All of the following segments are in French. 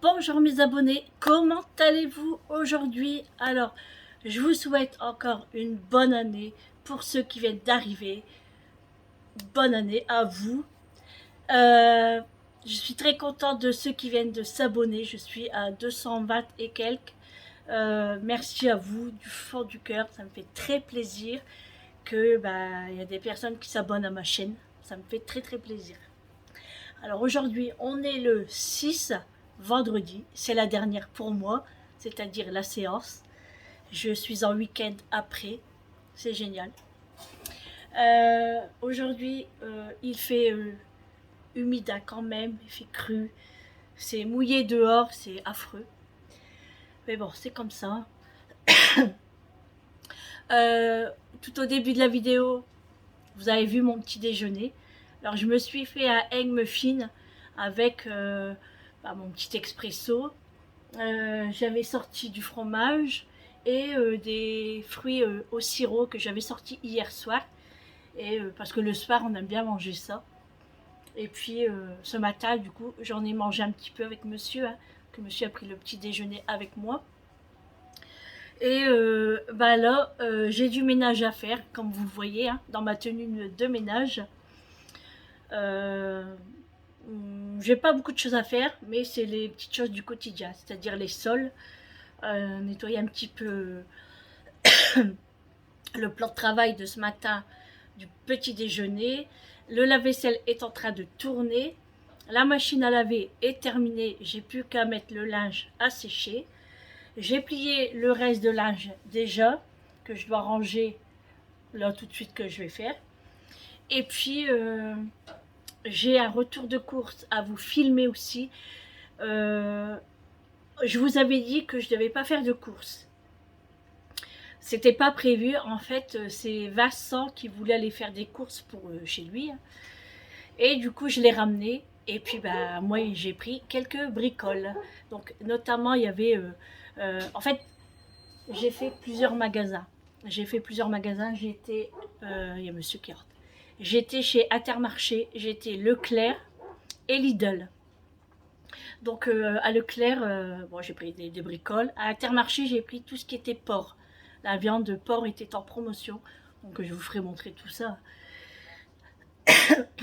Bonjour mes abonnés, comment allez-vous aujourd'hui? Alors, je vous souhaite encore une bonne année pour ceux qui viennent d'arriver. Bonne année à vous. Euh, je suis très contente de ceux qui viennent de s'abonner. Je suis à 220 et quelques. Merci à vous du fond du cœur. Ça me fait très plaisir que il y a des personnes qui s'abonnent à ma chaîne. Ça me fait très très plaisir. Alors aujourd'hui, on est le 6, vendredi. C'est la dernière pour moi, c'est-à-dire la séance. Je suis en week-end après. C'est génial. Aujourd'hui, il fait humide quand même, il fait cru. C'est mouillé dehors, c'est affreux. Mais bon, c'est comme ça. Euh, Tout au début de la vidéo, vous avez vu mon petit déjeuner. Alors je me suis fait un egg muffin avec mon petit expresso. J'avais sorti du fromage et des fruits au sirop que j'avais sorti hier soir. Et parce que le soir on aime bien manger ça. Et puis ce matin du coup j'en ai mangé un petit peu avec monsieur, hein, que monsieur a pris le petit déjeuner avec moi. Et là j'ai du ménage à faire comme vous le voyez, hein, dans ma tenue de ménage. Euh, j'ai pas beaucoup de choses à faire, mais c'est les petites choses du quotidien, c'est-à-dire les sols, nettoyer un petit peu le plan de travail de ce matin du petit déjeuner. Le lave-vaisselle est en train de tourner. La machine à laver est terminée. J'ai plus qu'à mettre le linge à sécher. J'ai plié le reste de linge déjà, que je dois ranger là tout de suite que je vais faire. Et puis, j'ai un retour de course à vous filmer aussi. Euh, je vous avais dit que je ne devais pas faire de course. C'était pas prévu. En fait, c'est Vincent qui voulait aller faire des courses pour chez lui. Et du coup, je l'ai ramené. Et puis, moi, j'ai pris quelques bricoles. Donc, notamment, il y avait... en fait, j'ai fait plusieurs magasins. J'étais... il y a monsieur qui rentre. J'étais chez Intermarché, j'étais Leclerc et Lidl. Donc, à Leclerc, j'ai pris des bricoles. À Intermarché, j'ai pris tout ce qui était porc. La viande de porc était en promotion. Donc, je vous ferai montrer tout ça.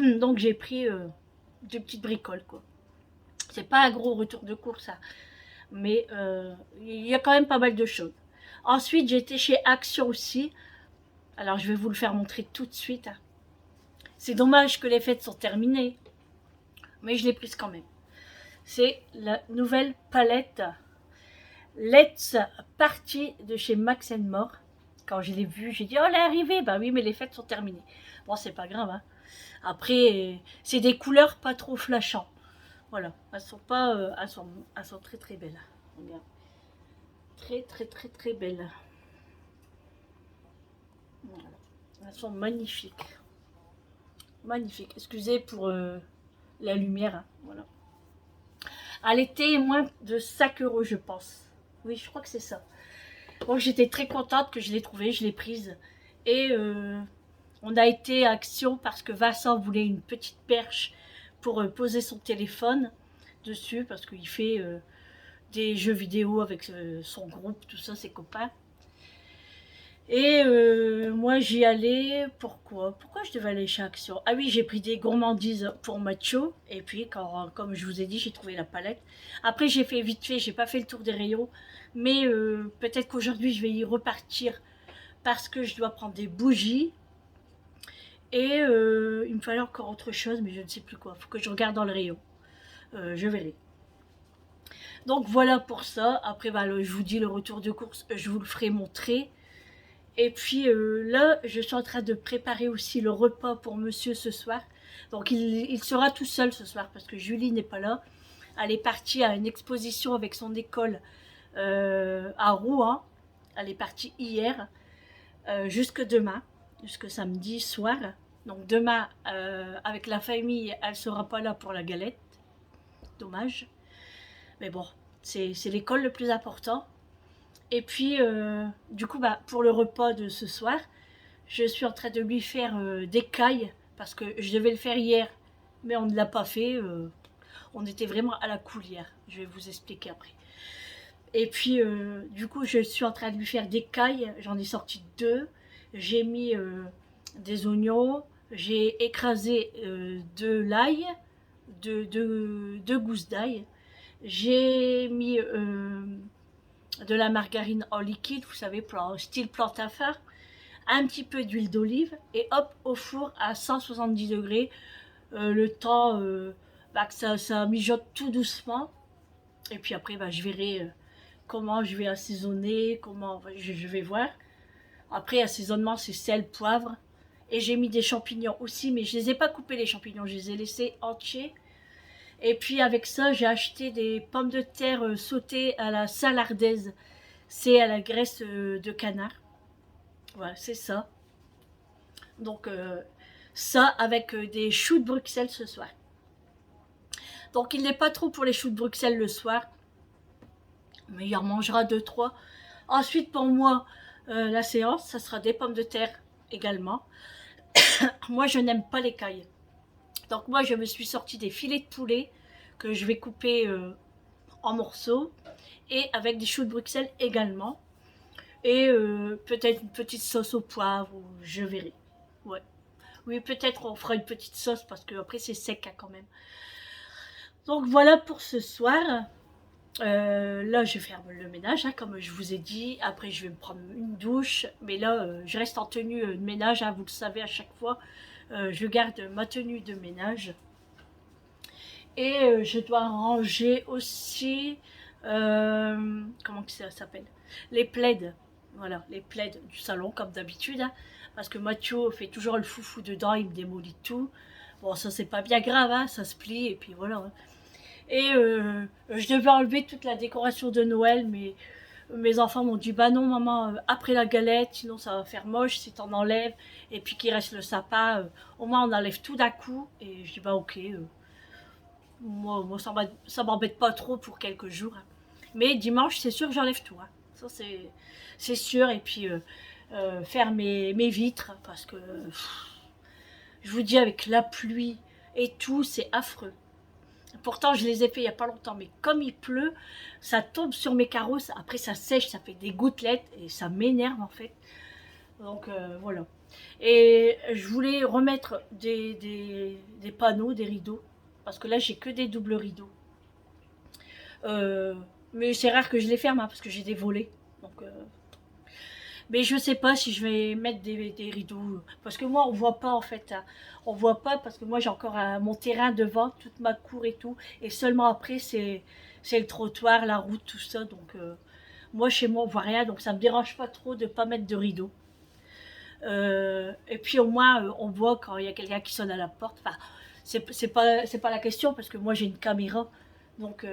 Donc, j'ai pris deux petites bricoles, quoi. C'est pas un gros retour de course, hein, mais il y a quand même pas mal de choses. Ensuite, j'étais chez Action aussi. Alors, je vais vous le faire montrer tout de suite, hein. C'est dommage que les fêtes sont terminées, mais je l'ai prise quand même. C'est la nouvelle palette Let's Party de chez Max More. Quand je l'ai vue, j'ai dit oh, elle est arrivée. Bah oui, mais les fêtes sont terminées. Bon, c'est pas grave, hein. Après, c'est des couleurs pas trop flashantes. Voilà, elles sont pas, elles sont très très belles. Regarde, très très très très belles. Voilà. Elles sont magnifiques, magnifiques. Excusez pour la lumière, hein. Voilà. Elle était moins de 5 euros, je pense. Oui, je crois que c'est ça. Bon, j'étais très contente que je l'ai trouvée, je l'ai prise. Et on a été à Action parce que Vincent voulait une petite perche pour poser son téléphone dessus parce qu'il fait des jeux vidéo avec son groupe, tout ça, ses copains. Et moi j'y allais, pourquoi je devais aller chez Action? Ah oui, j'ai pris des gourmandises pour Macho, et puis comme je vous ai dit, j'ai trouvé la palette. Après j'ai fait vite fait, j'ai pas fait le tour des rayons, mais peut-être qu'aujourd'hui je vais y repartir parce que je dois prendre des bougies. Et il me fallait encore autre chose, mais je ne sais plus quoi. Il faut que je regarde dans le rayon. Je verrai. Donc voilà pour ça. Après, je vous dis le retour de course, je vous le ferai montrer. Et puis là, je suis en train de préparer aussi le repas pour monsieur ce soir. Donc il sera tout seul ce soir parce que Julie n'est pas là. Elle est partie à une exposition avec son école à Rouen. Elle est partie hier, jusque demain, jusque samedi soir. Donc demain, avec la famille, elle ne sera pas là pour la galette. Dommage. Mais bon, c'est l'école le plus important. Et puis, du coup, pour le repas de ce soir, je suis en train de lui faire des cailles, parce que je devais le faire hier, mais on ne l'a pas fait. On était vraiment à la coulière. Je vais vous expliquer après. Et puis, du coup, je suis en train de lui faire des cailles. J'en ai sorti 2. J'ai mis des oignons. J'ai écrasé de l'ail, deux gousses d'ail. J'ai mis de la margarine en liquide, vous savez, style plante à phare. Un petit peu d'huile d'olive. Et hop, au four à 170 degrés. Le temps que ça mijote tout doucement. Et puis après, je verrai comment je vais assaisonner, comment je vais voir. Après, assaisonnement, c'est sel, poivre. Et j'ai mis des champignons aussi, mais je ne les ai pas coupés les champignons, je les ai laissés entiers. Et puis avec ça, j'ai acheté des pommes de terre sautées à la salardaise. C'est à la graisse de canard. Voilà, c'est ça. Donc ça avec des choux de Bruxelles ce soir. Donc il n'est pas trop pour les choux de Bruxelles le soir. Mais il en mangera 2-3. Ensuite, pour moi, la séance, ça sera des pommes de terre également. Moi, je n'aime pas les cailles. Donc moi, je me suis sorti des filets de poulet que je vais couper en morceaux. Et avec des choux de Bruxelles également. Et peut-être une petite sauce au poivre, je verrai. Ouais. Oui, peut-être on fera une petite sauce parce que après c'est sec hein, quand même. Donc voilà pour ce soir. Là, je vais faire le ménage, hein, comme je vous ai dit. Après, je vais me prendre une douche. Mais là, je reste en tenue de ménage. Hein, vous le savez, à chaque fois, je garde ma tenue de ménage. Et je dois ranger aussi... comment que ça s'appelle? Les plaids. Voilà, les plaids du salon, comme d'habitude. Hein, parce que Mathieu fait toujours le foufou dedans, il me démolit tout. Bon, ça, c'est pas bien grave, hein, ça se plie, et puis voilà. Hein. Et je devais enlever toute la décoration de Noël, mais mes enfants m'ont dit bah non maman, après la galette, sinon ça va faire moche si t'en enlèves, et puis qu'il reste le sapin, au moins on enlève tout d'un coup. Et je dis bah ok, moi ça m'embête pas trop pour quelques jours. Hein. Mais dimanche c'est sûr que j'enlève tout. Hein. Ça c'est sûr, et puis faire mes vitres, parce que je vous dis avec la pluie et tout, c'est affreux. Pourtant, je les ai fait il n'y a pas longtemps, mais comme il pleut, ça tombe sur mes carreaux, après ça sèche, ça fait des gouttelettes, et ça m'énerve en fait. Donc voilà. Et je voulais remettre des panneaux, des rideaux, parce que là j'ai que des doubles rideaux. Mais c'est rare que je les ferme, hein, parce que j'ai des volets. Donc mais je sais pas si je vais mettre des rideaux. Parce que moi, on voit pas en fait. Hein. On voit pas parce que moi, j'ai encore mon terrain devant, toute ma cour et tout. Et seulement après, c'est le trottoir, la route, tout ça. Donc, moi, chez moi, on voit rien. Donc, ça me dérange pas trop de pas mettre de rideaux. Et puis, au moins, on voit quand il y a quelqu'un qui sonne à la porte. Enfin, c'est pas la question parce que moi, j'ai une caméra. Donc,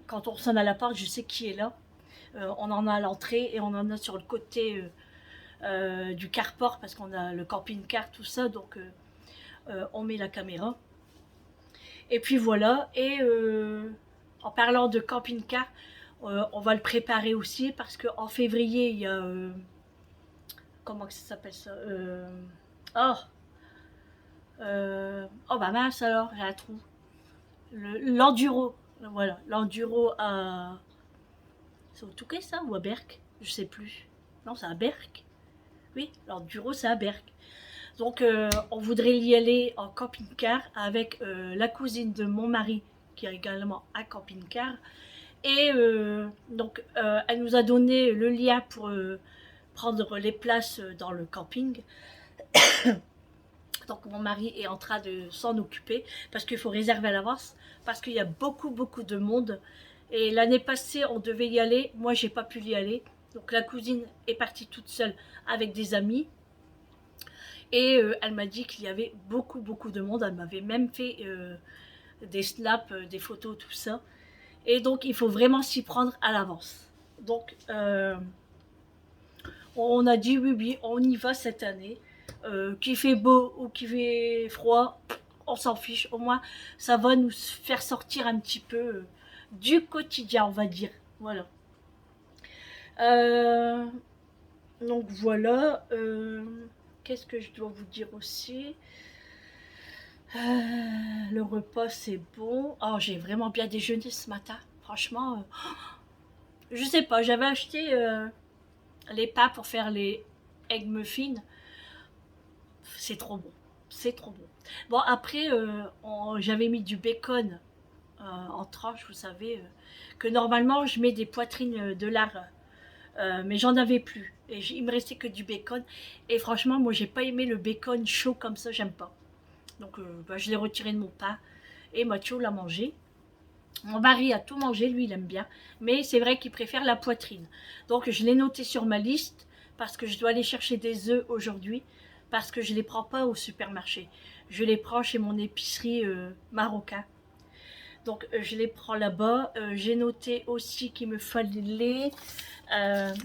quand on sonne à la porte, je sais qui est là. On en a à l'entrée et on en a sur le côté du carport parce qu'on a le camping-car, tout ça, donc on met la caméra. Et puis voilà, et en parlant de camping-car, on va le préparer aussi parce qu'en février, il y a... comment ça s'appelle ça oh, oh bah mince alors, j'ai un trou. L'enduro, voilà, l'enduro à... C'est au Touquet ça ou à Berck? Je sais plus. Non, c'est à Berck. Oui, l'enduro c'est à Berck. Donc on voudrait y aller en camping-car avec la cousine de mon mari qui a également un camping-car. Et donc elle nous a donné le lien pour prendre les places dans le camping. Donc mon mari est en train de s'en occuper parce qu'il faut réserver à l'avance parce qu'il y a beaucoup de monde. Et l'année passée on devait y aller, moi j'ai pas pu y aller. Donc la cousine est partie toute seule avec des amis. Et elle m'a dit qu'il y avait beaucoup de monde. Elle m'avait même fait des snaps, des photos, tout ça. Et donc, il faut vraiment s'y prendre à l'avance. Donc, on a dit oui, on y va cette année. Qu'il fait beau ou qu'il fait froid, on s'en fiche. Au moins, ça va nous faire sortir un petit peu du quotidien, on va dire. Voilà. Donc, voilà. Qu'est-ce que je dois vous dire aussi? Le repas, c'est bon. Oh, j'ai vraiment bien déjeuné ce matin. Franchement, je sais pas, j'avais acheté les pains pour faire les egg muffins. C'est trop bon. C'est trop bon. Bon, après, j'avais mis du bacon en tranche, vous savez, que normalement, je mets des poitrines de lard. Mais j'en avais plus. Et il me restait que du bacon. Et franchement, moi, j'ai pas aimé le bacon chaud comme ça, j'aime pas. Donc, bah, je l'ai retiré de mon pain. Et Mathieu l'a mangé. Mon mari a tout mangé, lui il aime bien, mais c'est vrai qu'il préfère la poitrine. Donc je l'ai noté sur ma liste parce que je dois aller chercher des œufs aujourd'hui parce que je ne les prends pas au supermarché. Je les prends chez mon épicerie marocain. Donc je les prends là-bas. J'ai noté aussi qu'il me fallait,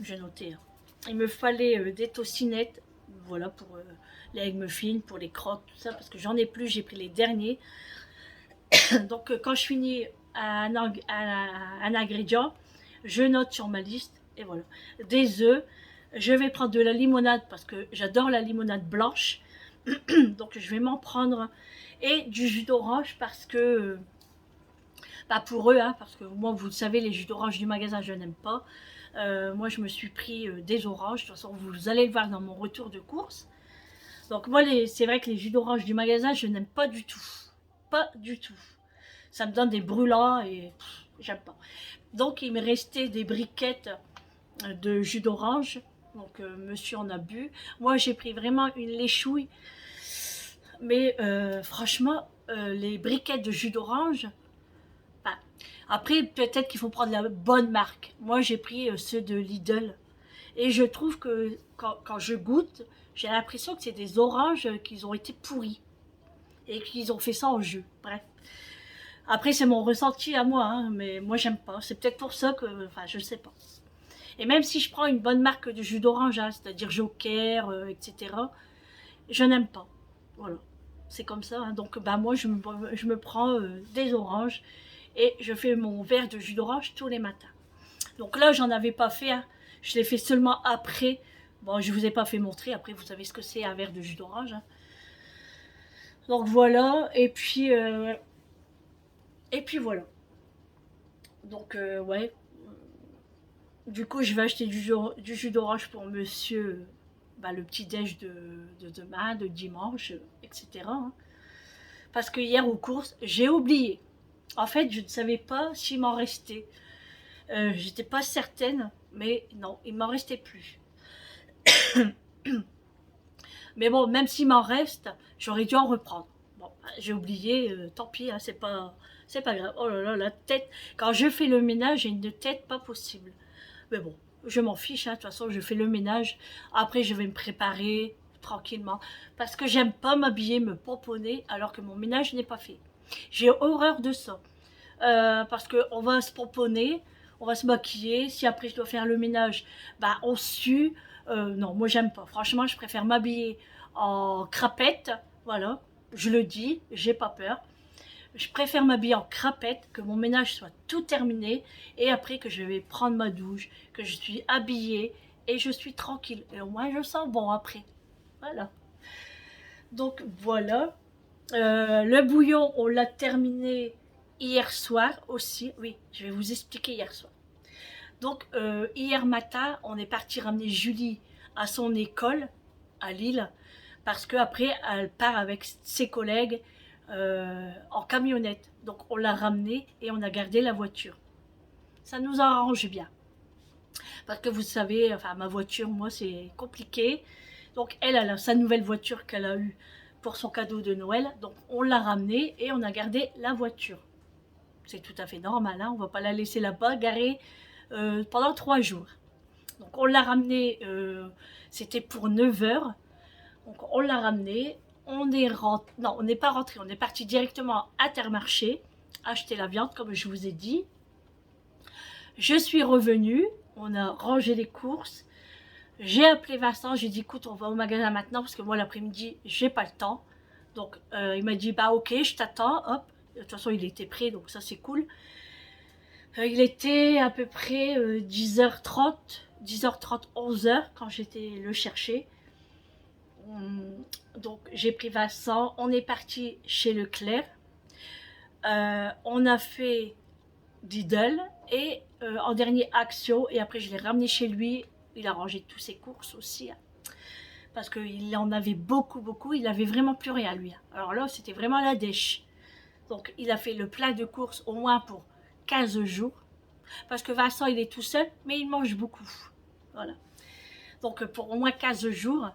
j'ai noté, hein, il me fallait des tocinettes, voilà pour les egg muffins, pour les crottes, tout ça parce que j'en ai plus, j'ai pris les derniers. Donc quand je finis un ingrédient, je note sur ma liste et voilà. Des œufs, je vais prendre de la limonade parce que j'adore la limonade blanche. Donc je vais m'en prendre et du jus d'orange parce que bah pour eux, hein, parce que moi vous le savez, les jus d'orange du magasin je n'aime pas. Moi je me suis pris des oranges, de toute façon vous allez le voir dans mon retour de course. Donc moi c'est vrai que les jus d'orange du magasin je n'aime pas du tout. Pas du tout. Ça me donne des brûlants et j'aime pas. Donc il me restait des briquettes de jus d'orange. Donc monsieur en a bu. Moi j'ai pris vraiment une léchouille. Mais franchement, les briquettes de jus d'orange, bah, après peut-être qu'il faut prendre la bonne marque. Moi j'ai pris ceux de Lidl. Et je trouve que quand je goûte, j'ai l'impression que c'est des oranges qui ont été pourris. Et qu'ils ont fait ça en jus. Bref. Après, c'est mon ressenti à moi, hein, mais moi, j'aime pas. C'est peut-être pour ça que. Enfin, je sais pas. Et même si je prends une bonne marque de jus d'orange, hein, c'est-à-dire Joker, etc., je n'aime pas. Voilà. C'est comme ça. Hein. Donc, bah, moi, je me prends des oranges et je fais mon verre de jus d'orange tous les matins. Donc là, j'en avais pas fait. Hein. Je l'ai fait seulement après. Bon, je vous ai pas fait montrer. Après, vous savez ce que c'est un verre de jus d'orange. Hein. Donc voilà. Et puis voilà. Donc, ouais. Du coup, je vais acheter du jus d'orange pour monsieur, bah, le petit-déj de demain, de dimanche, etc. Hein. Parce que hier aux courses, j'ai oublié. En fait, je ne savais pas s'il m'en restait. J'étais pas certaine, mais non, il m'en restait plus. Mais bon, même s'il m'en reste, j'aurais dû en reprendre. Bon, j'ai oublié, tant pis, hein, c'est pas grave. Oh là là, la tête. Quand je fais le ménage, j'ai une tête pas possible. Mais bon, je m'en fiche, hein, de toute façon, je fais le ménage. Après, je vais me préparer tranquillement. Parce que j'aime pas m'habiller, me pomponner, alors que mon ménage n'est pas fait. J'ai horreur de ça. Parce qu'on va se pomponner, on va se maquiller. Si après, je dois faire le ménage, bah, on sue. Non, moi, j'aime pas. Franchement, je préfère m'habiller en crapette. Voilà, je le dis, j'ai pas peur. Je préfère m'habiller en crapette, que mon ménage soit tout terminé, et après que je vais prendre ma douche, que je suis habillée, et je suis tranquille. Et au moins, je sens bon après. Voilà. Donc, voilà. Le bouillon, on l'a terminé hier soir aussi. Oui, je vais vous expliquer hier soir. Donc, hier matin, on est parti ramener Julie à son école, à Lille, parce qu'après, elle part avec ses collègues en camionnette. Donc on l'a ramenée et on a gardé la voiture. Ça nous arrange bien. Parce que vous savez, enfin ma voiture, moi c'est compliqué. Donc elle a sa nouvelle voiture qu'elle a eue pour son cadeau de Noël. Donc on l'a ramenée et on a gardé la voiture. C'est tout à fait normal, hein, on ne va pas la laisser là-bas garée pendant 3 jours. Donc on l'a ramenée, c'était pour 9 heures. Donc on l'a ramenée, on est rentré, non on n'est pas rentré, on est parti directement à Intermarché, acheter la viande comme je vous ai dit. Je suis revenue, on a rangé les courses, j'ai appelé Vincent, j'ai dit écoute on va au magasin maintenant parce que moi l'après-midi j'ai pas le temps. Donc il m'a dit bah ok je t'attends, hop, de toute façon il était prêt donc ça c'est cool. Il était à peu près 10h30, 11h quand j'étais le chercher. Donc j'ai pris Vincent, on est parti chez Leclerc. On a fait Lidl et en dernier Axio, et après je l'ai ramené chez lui. Il a rangé tous ses courses aussi, hein, parce qu'il en avait beaucoup, il avait vraiment plus rien lui. Alors là c'était vraiment la dèche. Donc il a fait le plein de courses au moins pour 15 jours, parce que Vincent il est tout seul, mais il mange beaucoup. Voilà. Donc pour au moins 15 jours.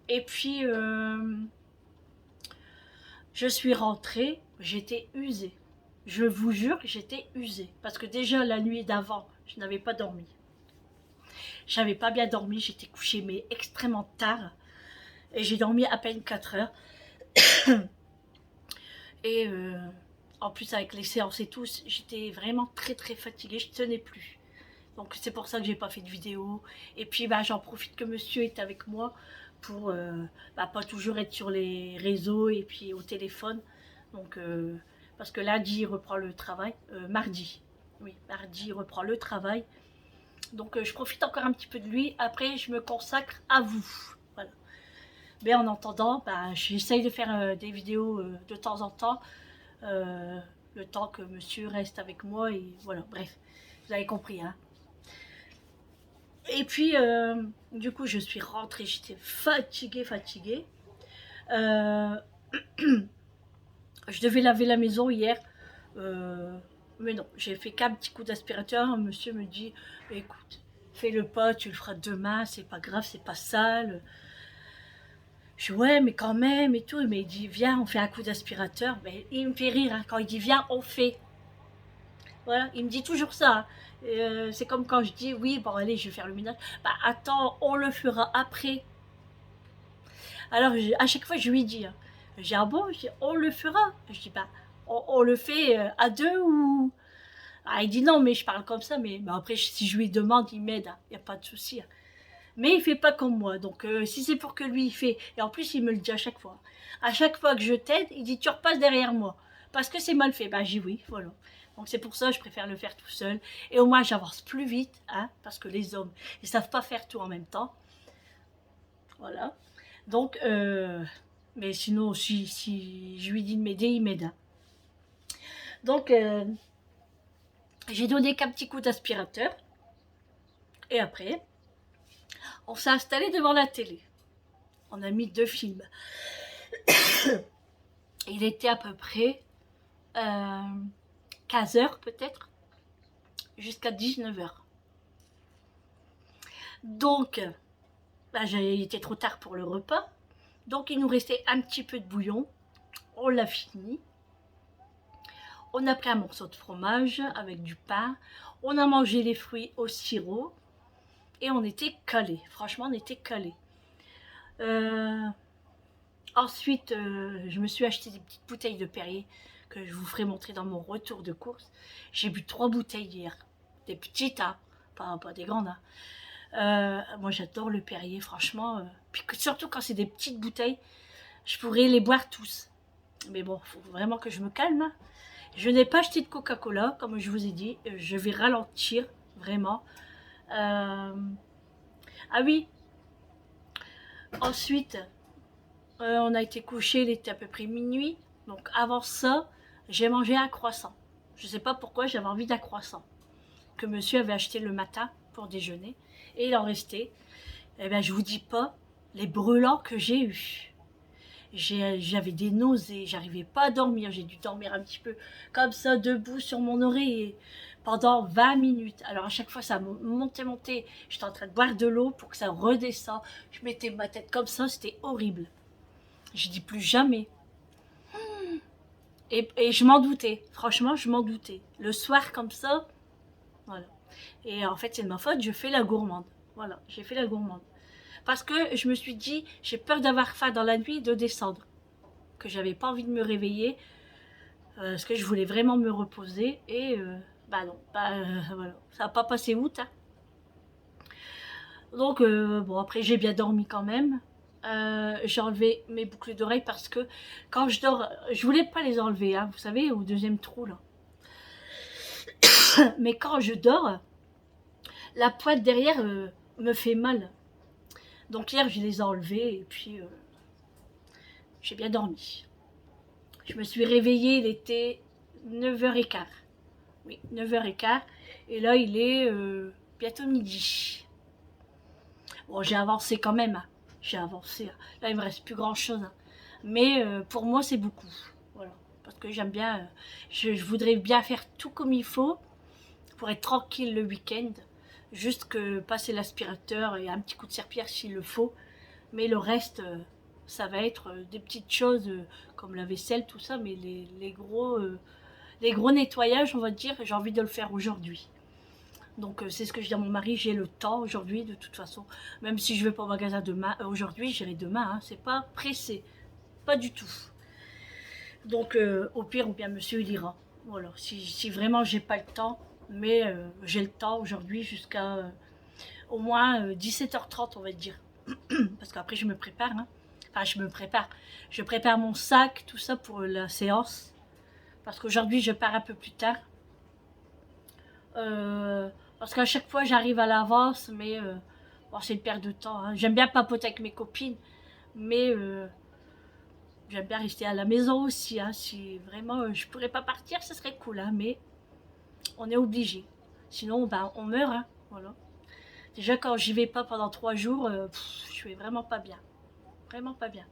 Et puis je suis rentrée, j'étais usée. Je vous jure que j'étais usée. Parce que déjà la nuit d'avant, je n'avais pas dormi. J'avais pas bien dormi, j'étais couchée mais extrêmement tard. Et j'ai dormi à peine 4 heures. Et en plus avec les séances et tout, j'étais vraiment très fatiguée, je tenais plus. Donc c'est pour ça que j'ai pas fait de vidéo. Et puis bah, j'en profite que monsieur est avec moi pour pas toujours être sur les réseaux et puis au téléphone. Donc parce que lundi il reprend le travail, mardi. Oui, mardi il reprend le travail. Donc je profite encore un petit peu de lui. Après je me consacre à vous. Voilà. Mais en attendant, bah, j'essaye de faire des vidéos de temps en temps. Le temps que monsieur reste avec moi et voilà, bref. Vous avez compris, hein. Et puis, du coup, je suis rentrée, j'étais fatiguée. Euh, je devais laver la maison hier, mais non, j'ai fait qu'un petit coup d'aspirateur. Monsieur me dit, écoute, fais-le pas, tu le feras demain, c'est pas grave, c'est pas sale. Je dis, ouais, mais quand même, et tout. Mais il dit, viens, on fait un coup d'aspirateur. Mais il me fait rire, hein. Quand il dit, viens, on fait. Voilà, il me dit toujours ça, hein. C'est comme quand je dis, oui, bon, allez, je vais faire le ménage. Bah, attends, on le fera après. Alors, à chaque fois, je lui dis, hein, j'ai un bon, je dis, on le fera. Je dis, bah, on le fait à deux ou. Ah, il dit non, mais je parle comme ça, mais après, si je lui demande, il m'aide, il n'y a pas de souci, hein. Mais il fait pas comme moi, donc si c'est pour que lui il fait, et en plus il me le dit à chaque fois. À chaque fois que je t'aide, il dit tu repasses derrière moi, parce que c'est mal fait. Bah j'ai oui, voilà. Donc c'est pour ça que je préfère le faire tout seul, et au moins j'avance plus vite, hein, parce que les hommes, ils savent pas faire tout en même temps. Voilà. Donc, mais sinon, si je lui dis de m'aider, il m'aide, hein. Donc, j'ai donné qu'un petit coup d'aspirateur, et après, on s'est installé devant la télé. On a mis 2 films. Il était à peu près 15 heures peut-être, jusqu'à 19 heures. Donc, bah, il était trop tard pour le repas. Donc, il nous restait un petit peu de bouillon. On l'a fini. On a pris un morceau de fromage avec du pain. On a mangé les fruits au sirop. Et on était calés. Franchement, on était calés. Ensuite, je me suis acheté des petites bouteilles de Perrier que je vous ferai montrer dans mon retour de course. J'ai bu 3 bouteilles hier. Des petites, hein, pas des grandes, hein. Moi, j'adore le Perrier, franchement. Puis surtout quand c'est des petites bouteilles, je pourrais les boire tous. Mais bon, il faut vraiment que je me calme, hein. Je n'ai pas acheté de Coca-Cola, comme je vous ai dit. Je vais ralentir, vraiment. Ah oui. Ensuite, on a été couché, il était à peu près minuit. Donc avant ça, j'ai mangé un croissant. Je ne sais pas pourquoi, j'avais envie d'un croissant que monsieur avait acheté le matin pour déjeuner. Et il en restait. Eh bien, je vous dis pas les brûlants que j'ai eus. J'avais des nausées, j'arrivais pas à dormir. J'ai dû dormir un petit peu comme ça, debout sur mon oreiller pendant 20 minutes. Alors à chaque fois, ça montait. J'étais en train de boire de l'eau pour que ça redescende. Je mettais ma tête comme ça, c'était horrible. Je dis plus jamais. Et je m'en doutais. Franchement, je m'en doutais. Le soir comme ça, voilà. Et en fait, c'est de ma faute, je fais la gourmande. Voilà, j'ai fait la gourmande. Parce que je me suis dit, j'ai peur d'avoir faim dans la nuit et de descendre. Que j'avais pas envie de me réveiller. Parce que je voulais vraiment me reposer. Et bah non, voilà. Ça n'a pas passé août, hein. Donc, bon, après, j'ai bien dormi quand même. J'ai enlevé mes boucles d'oreilles parce que quand je dors, je voulais pas les enlever, hein, vous savez, au deuxième trou là. Mais quand je dors, la pointe derrière me fait mal. Donc hier, je les ai enlevées et puis j'ai bien dormi. Je me suis réveillée, il était 9h15. Oui, 9h15. Et là, il est bientôt midi. Bon, j'ai avancé quand même. Hein. J'ai avancé. Hein. Là, il me reste plus grand-chose. Hein. Mais pour moi, c'est beaucoup. Voilà. Parce que j'aime bien... je voudrais bien faire tout comme il faut pour être tranquille le week-end. Juste que passer l'aspirateur et un petit coup de serpillère s'il le faut. Mais le reste, ça va être des petites choses comme la vaisselle, tout ça. Mais les gros nettoyages, on va dire, j'ai envie de le faire aujourd'hui. Donc c'est ce que je dis à mon mari, j'ai le temps aujourd'hui de toute façon. Même si je vais pas au magasin demain, aujourd'hui, j'irai demain. Hein, c'est pas pressé, pas du tout. Donc au pire, ou bien monsieur il ira. Voilà, si vraiment j'ai pas le temps, mais j'ai le temps aujourd'hui jusqu'à au moins 17h30 on va dire. Parce qu'après je me prépare. Hein. Enfin je me prépare. Je prépare mon sac, tout ça pour la séance. Parce qu'aujourd'hui je pars un peu plus tard. Parce qu'à chaque fois j'arrive à l'avance, mais bon, c'est une perte de temps. Hein. J'aime bien papoter avec mes copines, mais j'aime bien rester à la maison aussi. Hein. Si vraiment je pourrais pas partir, ce serait cool, hein, mais on est obligé. Sinon, ben, on meurt. Hein. Voilà. Déjà, quand j'y vais pas pendant 3 jours, je vais vraiment pas bien. Vraiment pas bien.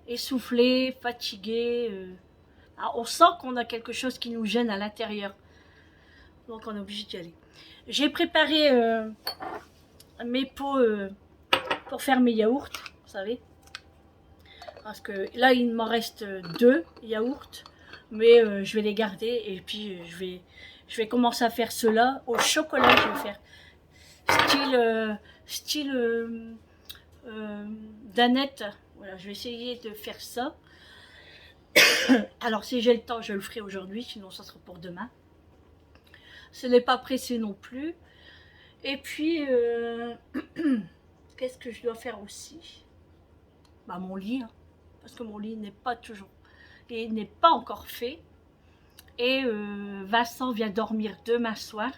Essoufflé, fatigué. On sent qu'on a quelque chose qui nous gêne à l'intérieur. Donc, on est obligé d'y aller. J'ai préparé mes pots pour faire mes yaourts, vous savez. Parce que là, il m'en reste 2 yaourts. Mais je vais les garder et puis je vais commencer à faire cela au chocolat. Je vais faire style Danette. Voilà, je vais essayer de faire ça. Alors si j'ai le temps, je le ferai aujourd'hui, sinon ça sera pour demain. Ce n'est pas pressé non plus. Et puis, qu'est-ce que je dois faire aussi? Bah mon lit, hein, parce que mon lit n'est pas toujours, et n'est pas encore fait. Et Vincent vient dormir demain soir,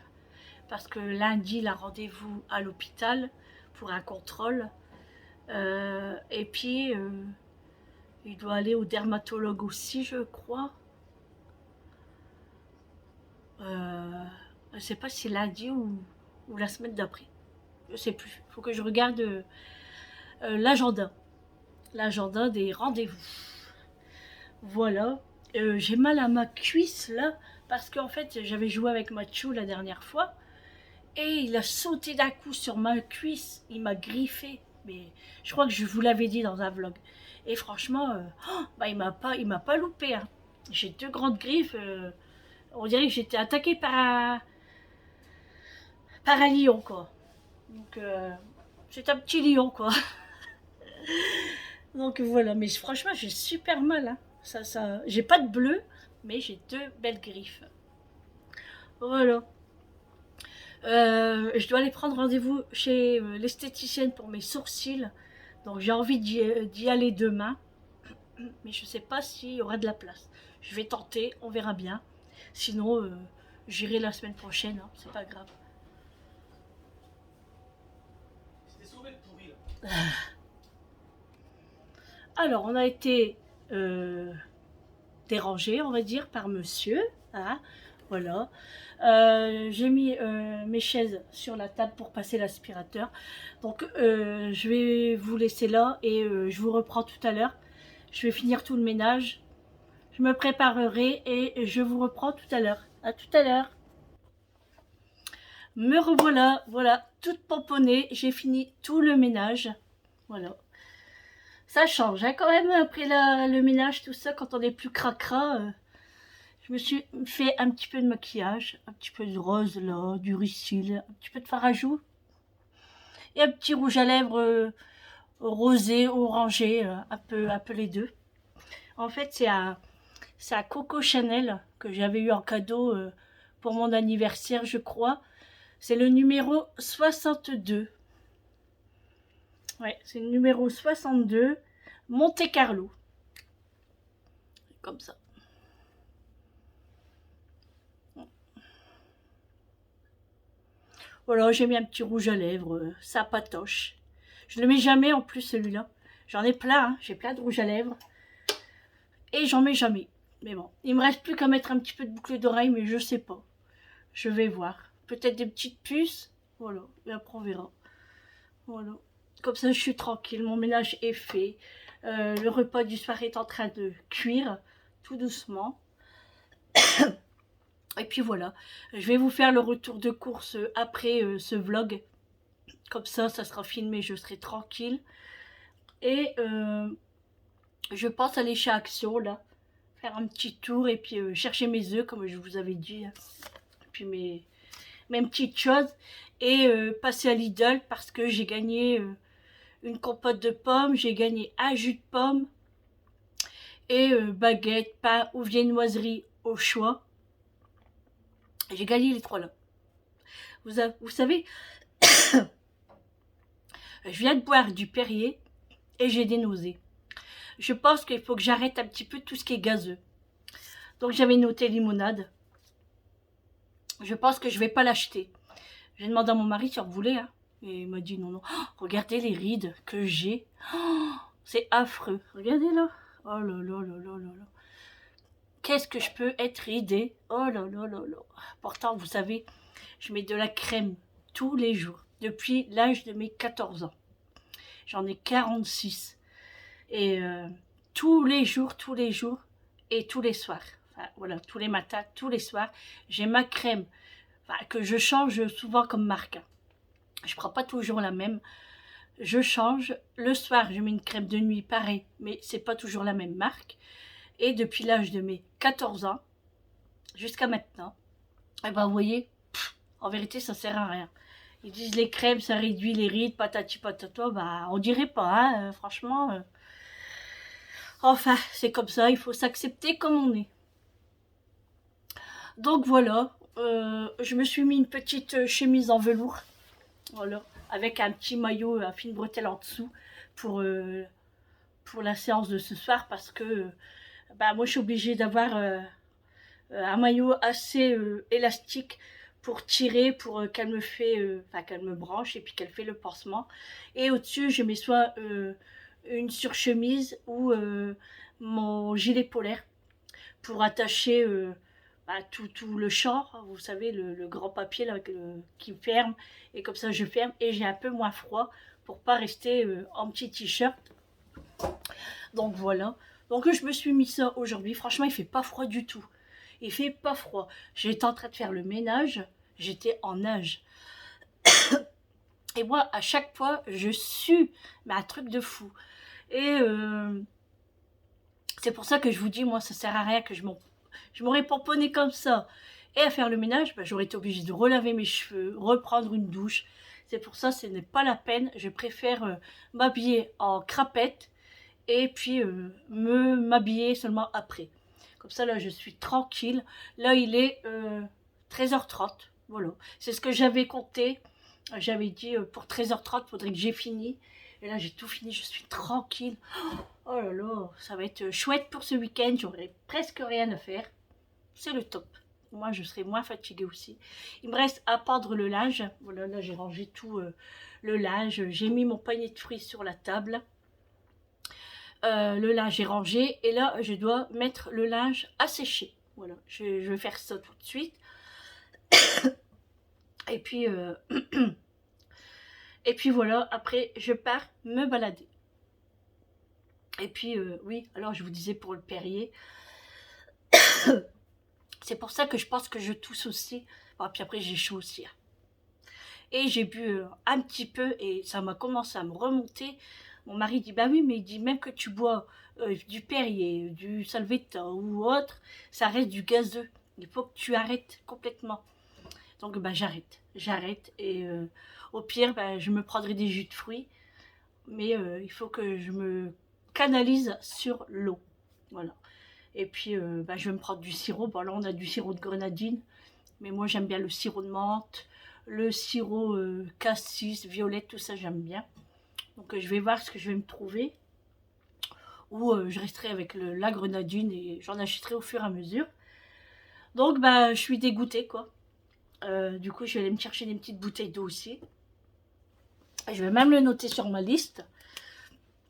parce que lundi, il a rendez-vous à l'hôpital pour un contrôle. Et puis, il doit aller au dermatologue aussi, je crois. Je ne sais pas si lundi ou la semaine d'après. Je ne sais plus. Il faut que je regarde l'agenda. L'agenda des rendez-vous. Voilà. J'ai mal à ma cuisse là, parce qu'en fait, j'avais joué avec Mathieu la dernière fois. Et il a sauté d'un coup sur ma cuisse. Il m'a griffé. Mais je crois que je vous l'avais dit dans un vlog. Et franchement, bah, il m'a pas loupé. Hein. J'ai 2 grandes griffes. On dirait que j'étais attaquée par un lion, quoi. Donc, c'est un petit lion, quoi. Donc voilà, mais franchement, j'ai super mal. Hein. J'ai pas de bleu, mais j'ai 2 belles griffes. Voilà. Je dois aller prendre rendez-vous chez l'esthéticienne pour mes sourcils. Donc j'ai envie d'y aller demain. Mais je sais pas s'il y aura de la place. Je vais tenter, on verra bien. Sinon, j'irai la semaine prochaine, hein, c'est pas grave. Alors, on a été dérangé, on va dire, par monsieur. Hein, voilà. J'ai mis mes chaises sur la table pour passer l'aspirateur. Donc, je vais vous laisser là et je vous reprends tout à l'heure. Je vais finir tout le ménage. Je me préparerai et je vous reprends tout à l'heure. À tout à l'heure. Me revoilà, voilà, toute pomponnée. J'ai fini tout le ménage. Voilà. Ça change, hein, quand même, après le ménage, tout ça, quand on est plus cracra. Je me suis fait un petit peu de maquillage, un petit peu de rose, là, du ricil, un petit peu de fard à joues. Et un petit rouge à lèvres rosé, orangé, un peu les deux. En fait, c'est un Coco Chanel que j'avais eu en cadeau pour mon anniversaire, je crois. C'est le numéro 62. Ouais, c'est le numéro 62. Monte Carlo. Comme ça. Voilà, j'ai mis un petit rouge à lèvres. Ça patoche. Je ne le mets jamais en plus celui-là. J'en ai plein, hein. J'ai plein de rouge à lèvres. Et j'en mets jamais. Mais bon, il me reste plus qu'à mettre un petit peu de boucle d'oreille, mais je sais pas. Je vais voir. Peut-être des petites puces. Voilà, et après on verra. Voilà. Comme ça, je suis tranquille. Mon ménage est fait. Le repas du soir est en train de cuire, tout doucement. Et puis voilà. Je vais vous faire le retour de course après ce vlog. Comme ça sera filmé, je serai tranquille. Et je pense aller chez Action, là. Faire un petit tour et puis chercher mes œufs, comme je vous avais dit. Hein. Et puis mes petites choses. Et passer à Lidl parce que j'ai gagné une compote de pommes. J'ai gagné un jus de pomme. Et baguette, pain ou viennoiserie au choix. J'ai gagné les trois là. Vous savez, je viens de boire du Perrier et j'ai des nausées. Je pense qu'il faut que j'arrête un petit peu tout ce qui est gazeux. Donc j'avais noté limonade. Je pense que je vais pas l'acheter. J'ai demandé à mon mari si on voulait. Hein, et il m'a dit non, non. Oh, regardez les rides que j'ai. Oh, c'est affreux. Regardez là. Oh là là là là là là. Qu'est-ce que je peux être ridée. Oh là là là là. Pourtant, vous savez, je mets de la crème tous les jours. Depuis l'âge de mes 14 ans. J'en ai 46. Et tous les jours et tous les soirs. Enfin, voilà, tous les matins, tous les soirs, j'ai ma crème que je change souvent comme marque. Je prends pas toujours la même. Je change. Le soir, je mets une crème de nuit, pareil, mais c'est pas toujours la même marque. Et depuis l'âge de mes 14 ans, jusqu'à maintenant, et ben vous voyez, en vérité, ça sert à rien. Ils disent les crèmes, ça réduit les rides, patati patata, bah on dirait pas, hein, franchement. Enfin, c'est comme ça, il faut s'accepter comme on est. Donc voilà, je me suis mis une petite chemise en velours, voilà, avec un petit maillot à fine bretelle en dessous pour la séance de ce soir parce que bah, moi je suis obligée d'avoir un maillot assez élastique pour tirer, pour qu'elle me qu'elle me branche et puis qu'elle fait le pansement. Et au-dessus, je mets soit une surchemise ou mon gilet polaire pour attacher tout le champ, vous savez, le grand papier là, qui ferme, et comme ça je ferme et j'ai un peu moins froid pour pas rester en petit t-shirt. Donc voilà, donc je me suis mis ça aujourd'hui, franchement il fait pas froid du tout, il fait pas froid. J'étais en train de faire le ménage, j'étais en nage. Et moi à chaque fois je sue, mais un truc de fou. Et c'est pour ça que je vous dis, moi ça sert à rien que je m'aurais pomponné comme ça et à faire le ménage, bah, j'aurais été obligée de relaver mes cheveux, reprendre une douche. C'est pour ça, ce n'est pas la peine. Je préfère m'habiller en crapette et puis m'habiller seulement après. Comme ça, là, je suis tranquille. Là, il est 13h30. Voilà. C'est ce que j'avais compté. J'avais dit pour 13h30, il faudrait que j'ai fini. Et là, j'ai tout fini. Je suis tranquille. Oh là là, ça va être chouette pour ce week-end. J'aurai presque rien à faire. C'est le top. Moi, je serai moins fatiguée aussi. Il me reste à pendre le linge. Voilà, là, j'ai rangé tout le linge. J'ai mis mon panier de fruits sur la table. Le linge est rangé. Et là, je dois mettre le linge à sécher. Voilà, je vais faire ça tout de suite. Et puis, et puis voilà, après, je pars me balader. Et puis, oui, alors je vous disais pour le Perrier, c'est pour ça que je pense que je tousse aussi. Bon, puis après, j'ai chaud aussi. Hein. Et j'ai bu un petit peu et ça m'a commencé à me remonter. Mon mari dit, bah oui, mais il dit, même que tu bois du Perrier, du Salvetta ou autre, ça reste du gazeux. Il faut que tu arrêtes complètement. Donc, bah, j'arrête. Et au pire, bah, je me prendrai des jus de fruits. Mais il faut que je me canalise sur l'eau. Voilà. Et puis, bah, je vais me prendre du sirop. Bon, là, on a du sirop de grenadine. Mais moi, j'aime bien le sirop de menthe, le sirop cassis, violette, tout ça, j'aime bien. Donc, je vais voir ce que je vais me trouver. Ou je resterai avec la grenadine et j'en achèterai au fur et à mesure. Donc, bah, je suis dégoûtée, quoi. Du coup, je vais aller me chercher des petites bouteilles d'eau aussi. Et je vais même le noter sur ma liste.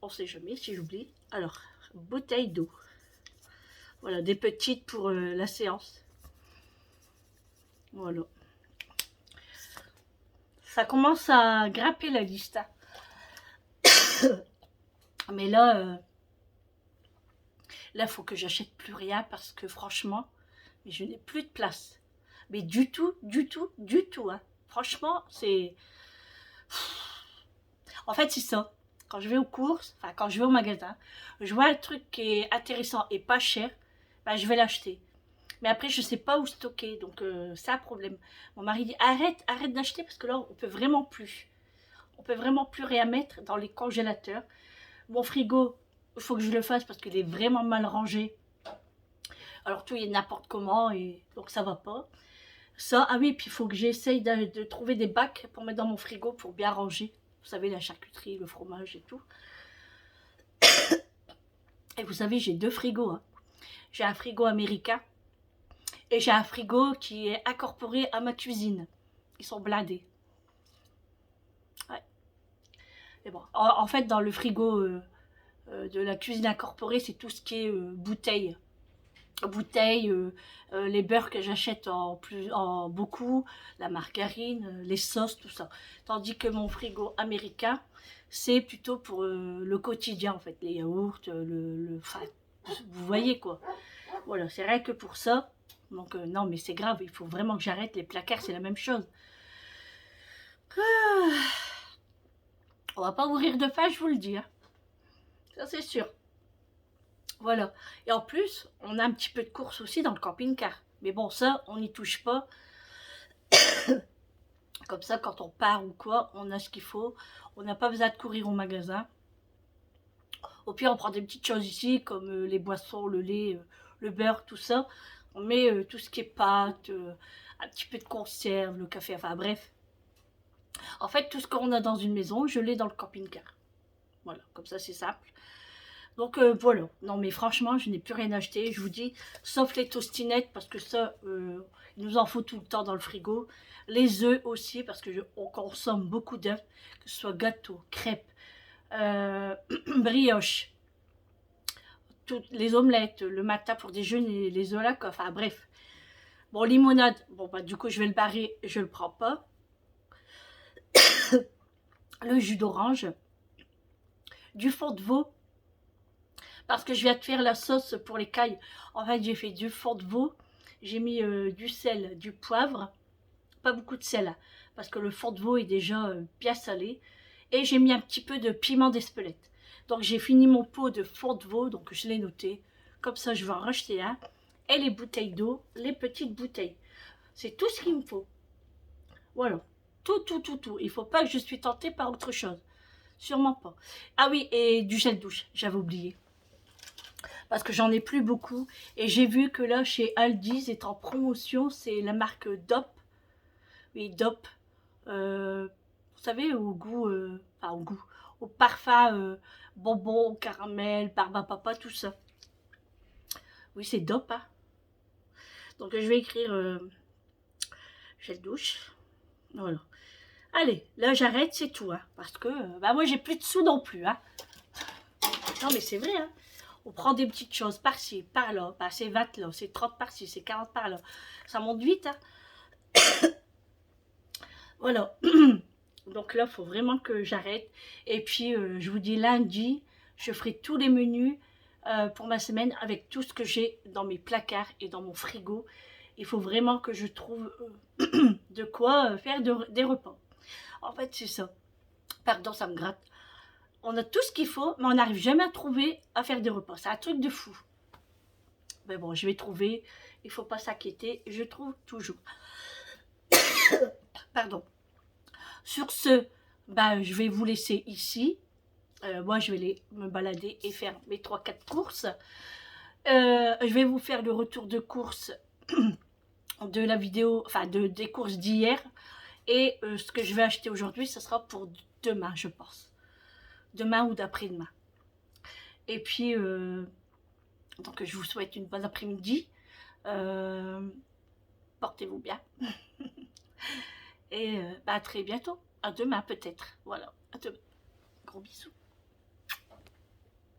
On sait jamais si j'oublie. Alors, bouteille d'eau. Voilà, des petites pour la séance. Voilà. Ça commence à grimper la liste. Mais là, il faut que j'achète plus rien parce que franchement, mais je n'ai plus de place. Mais du tout, du tout, du tout. Hein. Franchement, c'est... En fait, c'est ça. Quand je vais aux courses, enfin quand je vais au magasin, je vois un truc qui est intéressant et pas cher, ben, je vais l'acheter. Mais après, je sais pas où stocker, donc c'est un problème. Mon mari dit arrête, arrête d'acheter parce que là, on peut vraiment plus. On peut vraiment plus rien mettre dans les congélateurs. Mon frigo, il faut que je le fasse parce qu'il est vraiment mal rangé. Alors tout est n'importe comment et donc ça va pas. Ça, ah oui, puis il faut que j'essaye de trouver des bacs pour mettre dans mon frigo pour bien ranger. Vous savez, la charcuterie, le fromage et tout. Et vous savez, j'ai deux frigos. Hein. J'ai un frigo américain et j'ai un frigo qui est incorporé à ma cuisine. Ils sont blindés. Ouais. Et bon, en fait, dans le frigo de la cuisine incorporée, c'est tout ce qui est bouteilles. Bouteilles, les beurres que j'achète en beaucoup, la margarine, les sauces, tout ça. Tandis que mon frigo américain, c'est plutôt pour le quotidien en fait, les yaourts, enfin, vous voyez quoi. Voilà, c'est rien que pour ça. Donc non, mais c'est grave, il faut vraiment que j'arrête. Les placards, c'est la même chose. Ah, on va pas mourir de faim, je vous le dis. Hein. Ça, c'est sûr. Voilà. Et en plus, on a un petit peu de course aussi dans le camping-car. Mais bon, ça, on n'y touche pas. Comme ça, quand on part ou quoi, on a ce qu'il faut. On n'a pas besoin de courir au magasin. Au pire, on prend des petites choses ici, comme les boissons, le lait, le beurre, tout ça. On met tout ce qui est pâtes, un petit peu de conserve, le café, enfin bref. En fait, tout ce qu'on a dans une maison, je l'ai dans le camping-car. Voilà, comme ça, c'est simple. Donc voilà, non mais franchement, je n'ai plus rien acheté, je vous dis, sauf les tostinettes, parce que ça, il nous en faut tout le temps dans le frigo. Les œufs aussi, parce que on consomme beaucoup d'œufs, que ce soit gâteau, crêpes, brioche, toutes les omelettes, le matin pour déjeuner, les œufs à la coiffe, enfin bref. Bon, limonade, bon bah du coup je vais le barrer, je le prends pas. Le jus d'orange, du fond de veau, parce que je viens de faire la sauce pour les cailles. En fait, j'ai fait du fond de veau, j'ai mis du sel, du poivre, pas beaucoup de sel, hein, parce que le fond de veau est déjà bien salé, et j'ai mis un petit peu de piment d'Espelette. Donc j'ai fini mon pot de fond de veau, donc je l'ai noté, comme ça je vais en racheter un, et les bouteilles d'eau, les petites bouteilles. C'est tout ce qu'il me faut. Voilà, tout, tout, tout, tout. Il ne faut pas que je suis tentée par autre chose. Sûrement pas. Ah oui, et du gel douche, j'avais oublié. Parce que j'en ai plus beaucoup. Et j'ai vu que là, chez Aldi, c'est en promotion, c'est la marque DOP. Oui, DOP. Vous savez, au goût, enfin au goût, au parfum bonbon, caramel, barbapapa, tout ça. Oui, c'est DOP. Hein. Donc je vais écrire gel douche. Voilà. Allez, là j'arrête, c'est tout. Hein, parce que bah, moi j'ai plus de sous non plus. Hein. Non mais c'est vrai. Hein. On prend des petites choses par-ci, par-là. Bah, c'est 20 là, c'est 30 par-ci, c'est 40 par-là. Ça monte vite. Hein. Voilà. Donc là, il faut vraiment que j'arrête. Et puis, je vous dis lundi, je ferai tous les menus pour ma semaine avec tout ce que j'ai dans mes placards et dans mon frigo. Il faut vraiment que je trouve de quoi faire des repas. En fait, c'est ça. Pardon, ça me gratte. On a tout ce qu'il faut, mais on n'arrive jamais à trouver à faire des repas. C'est un truc de fou. Mais bon, je vais trouver. Il ne faut pas s'inquiéter. Je trouve toujours. Pardon. Sur ce, bah, je vais vous laisser ici. Moi, je vais me balader et faire mes 3-4 courses. Je vais vous faire le retour de course de la vidéo, enfin des courses d'hier. Et ce que je vais acheter aujourd'hui, ce sera pour demain, je pense. Demain ou d'après-demain. Et puis, donc je vous souhaite une bonne après-midi. Portez-vous bien. Et bah, à très bientôt. À demain peut-être. Voilà. À demain. Gros bisous.